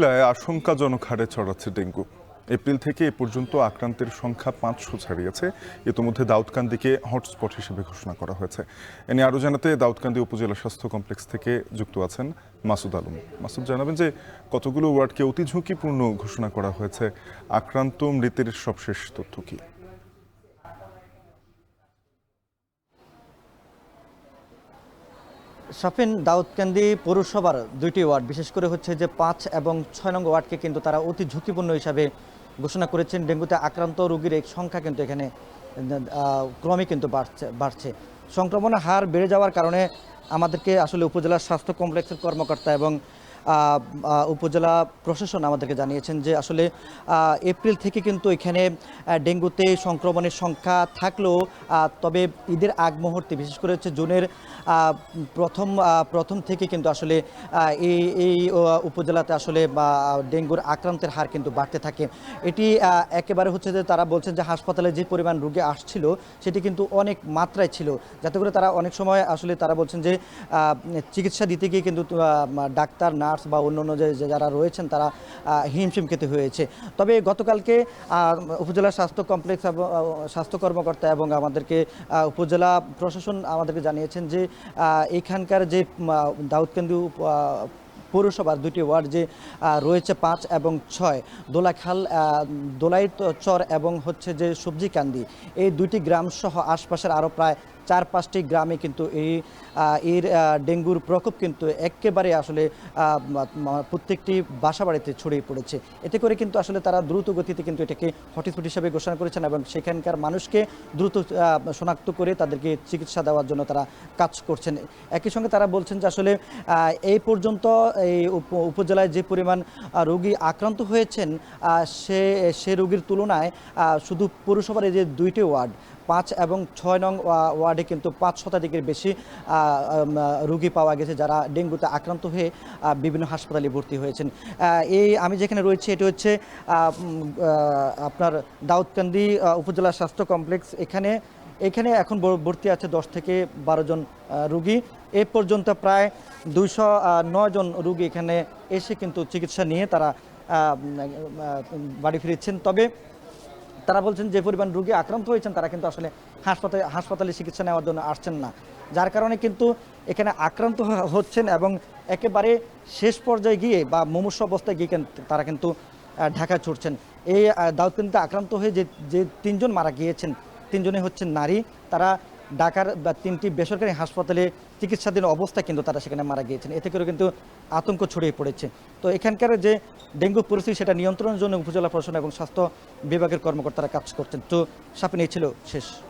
জেলায় আশঙ্কাজনক হারে ছড়াচ্ছে ডেঙ্গু। এপ্রিল থেকে এ পর্যন্ত আক্রান্তের সংখ্যা 500 ছাড়িয়েছে। ইতিমধ্যে দাউদকান্দিকে হটস্পট হিসেবে ঘোষণা করা হয়েছে। এ নিয়ে আরও জানাতে দাউদকান্দি উপজেলা স্বাস্থ্য কমপ্লেক্স থেকে যুক্ত আছেন মাসুদ আলম। মাসুদ, জানাবেন যে কতগুলো ওয়ার্ডকে অতি ঝুঁকিপূর্ণ ঘোষণা করা হয়েছে, আক্রান্ত মৃতের সবশেষ তথ্য কি? শাফিন, দাউদকান্দি পৌরসভার দুইটি ওয়ার্ড, বিশেষ করে হচ্ছে যে 5 এবং 6 নং ওয়ার্ডকে কিন্তু তারা অতি ঝুঁকিপূর্ণ হিসাবে ঘোষণা করেছেন। ডেঙ্গুতে আক্রান্ত রোগীর এই সংখ্যা কিন্তু এখানে ক্রমে কিন্তু বাড়ছে। সংক্রমণের হার বেড়ে যাওয়ার কারণে আমাদেরকে আসলে উপজেলা স্বাস্থ্য কমপ্লেক্সের কর্মকর্তা এবং উপজেলা প্রশাসন আমাদেরকে জানিয়েছেন যে আসলে এপ্রিল থেকে কিন্তু এখানে ডেঙ্গুতে সংক্রমণের সংখ্যা থাকলেও তবে ঈদের আগ মুহূর্তে, বিশেষ করে হচ্ছে জুনের প্রথম থেকে কিন্তু আসলে এই উপজেলাতে আসলে ডেঙ্গুর আক্রান্তের হার কিন্তু বাড়তে থাকে। এটি একেবারে হচ্ছে যে তারা বলছেন যে হাসপাতালে যে পরিমাণ রোগী আসছিল সেটি কিন্তু অনেক মাত্রায় ছিল, যাতে করে তারা অনেক সময় আসলে তারা বলছেন যে চিকিৎসা দিতে গিয়ে কিন্তু ডাক্তার, নার্স বা অন্যান্য যারা রয়েছেন তারা হিমশিম খেতে হয়েছে। তবে গতকালকে উপজেলা স্বাস্থ্য কমপ্লেক্স স্বাস্থ্য কর্মকর্তা এবং আমাদেরকে উপজেলা প্রশাসন আমাদেরকে জানিয়েছেন যে এখানকার যে দাউদকান্দি পৌরসভার দুটি ওয়ার্ড যে রয়েছে 5 এবং 6, দোলাখাল, দোলাইচর এবং হচ্ছে যে সবজিকান্দি, এই দুইটি গ্রাম সহ আশপাশের আরও প্রায় 4-5টি গ্রামে কিন্তু এর ডেঙ্গুর প্রকোপ কিন্তু একেবারে আসলে প্রত্যেকটি বাসাবাড়িতে ছড়িয়ে পড়েছে। এতে করে কিন্তু আসলে তারা দ্রুত গতিতে কিন্তু এটাকে হটস্পট হিসেবে ঘোষণা করেছেন এবং সেখানকার মানুষকে দ্রুত শনাক্ত করে তাদেরকে চিকিৎসা দেওয়ার জন্য তারা কাজ করছেন। একই সঙ্গে তারা বলছেন যে আসলে এই পর্যন্ত এই উপজেলায় যে পরিমাণ রোগী আক্রান্ত হয়েছেন সে রোগীর তুলনায় শুধু পৌরসভার এই যে দুইটি ওয়ার্ড 5 এবং 6 নং ওয়ার্ডে কিন্তু 5 শতাধিকের বেশি রোগী পাওয়া গেছে যারা ডেঙ্গুতে আক্রান্ত হয়ে বিভিন্ন হাসপাতালে ভর্তি হয়েছেন। আমি যেখানে রয়েছি এটি হচ্ছে আপনার দাউদকান্দি উপজেলা স্বাস্থ্য কমপ্লেক্স। এখানে এখন ভর্তি আছে 10 থেকে 12 জন রোগী। এ পর্যন্ত প্রায় 209 জন রোগী এখানে এসে কিন্তু চিকিৎসা নিয়ে তারা বাড়ি ফিরেছেন। তবে তারা বলছেন যে পরিমাণ রোগী আক্রান্ত হয়েছেন তারা কিন্তু আসলে হাসপাতালে চিকিৎসা নেওয়ার জন্য আসছেন না, যার কারণে কিন্তু এখানে আক্রান্ত হচ্ছেন এবং একেবারে শেষ পর্যায়ে গিয়ে বা মুমূর্ষু অবস্থায় গিয়ে তারা কিন্তু ঢাকা ছুটছেন। এই দাউদকান্দিতে আক্রান্ত হয়ে যে 3 জন মারা গিয়েছেন, 3 জনই হচ্ছেন নারী। তারা ঢাকার 3টি বেসরকারি হাসপাতালে চিকিৎসাধীন অবস্থায় কিন্তু তারা সেখানে মারা গিয়েছেন। এতে করে কিন্তু আতঙ্ক ছড়িয়ে পড়েছে। তো এখানকার যে ডেঙ্গু পরিস্থিতি সেটা নিয়ন্ত্রণের জন্য উপজেলা প্রশাসন এবং স্বাস্থ্য বিভাগের কর্মকর্তারা কাজ করছেন। তো সাপে নিয়ে ছিল শেষ।